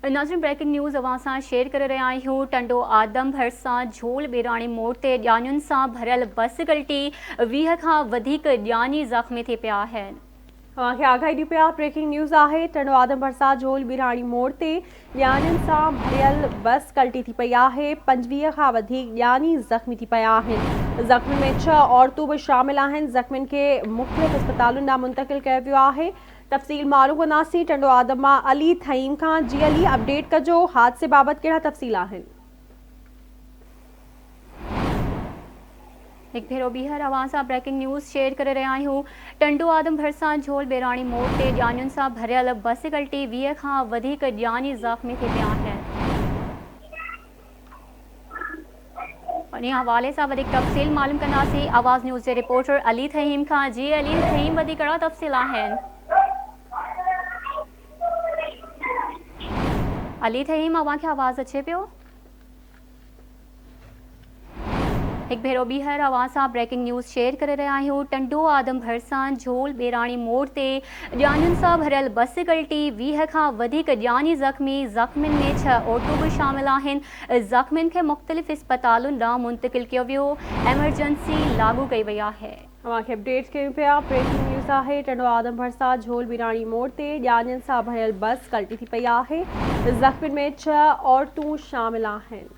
नाज़रीन breaking news अवां सां शेयर करे रहिया आहियूं। टंडो आदम भरिसां झोल बेराणी मोड़ ते ॼानियुनि सां भरियल बस गलटी 20 खां वधीक ॼानी ज़ख़्मी थी पिया आहिनि। तव्हांखे आगाही ॾी पिया ब्रेकिंग न्यूज़ आहे। टंडो आदम भरिसां झोल बेराणी मोड़ ते ॼानियुनि सां भरियल बस गलटी थी पई आहे। 25 खां वधीक ॼानी ज़ख़्मी थी पिया आहिनि। ज़ख़्मियुनि में 6 औरतूं बि शामिल आहिनि। ज़ख़्मियुनि खे मुख़्तलिफ़ अस्पतालुनि ॾांहुं मुंतक़िल कयो वियो आहे। तफ़सील मालूम कंदासीं टंडो आदम मां अली थईम खां। जी अली, अपडेट कजो, हादसे बाबति कहिड़ा तफ़सील आहिनि? एक भेरो ॿीहर अवां सां ब्रेकिंग न्यूज़ शेयर करे रहिया आहियूं। टंडो आदम भरिसां झोल बेराणी मोड़ ते ॼानियुनि सां भरियल बस गलटी 20 खां वधीक ॼानी ज़ख़्मी थी पिया आहिनि। इन हवाले सां वधीक तफ़सील मालूम कंदासीं आवाज़ न्यूज़ जे रिपोर्टर अली थहीम खां। जी अली थहीम, वधीक कहिड़ा तफ़सील आहिनि? अली थहीम, अवां खे आवाज़ अचे पियो? एक भेरो ॿीहर अवां सां ब्रेकिंग न्यूज़ शेयर करे रहिया आहियूं। टंडो आदम भरिसां झोल बेराणी मोड़ ते ॼानियुनि सां भरियल बस गलटी 20 खां वधीक ॼानी ज़ख़्मियुनि में 6 औरतूं बि शामिल आहिनि। ज़ख़्मियुनि खे मुख़्तलिफ़ अस्पतालुनि ॾांहुं मुंतक़िल कयो वियो। एमरजेंसी लागू कई वई आहे। तव्हांखे अपडेट कयूं पिया। ब्रेकिंग न्यूज़ आहे। टंडो आदम भरिसां झोल बेराणी मोड़ ते ॼानियुनि सां भरियल बस गलटी थी पई आहे। ज़ख़्मियुनि में 6 औरतूं शामिल आहिनि।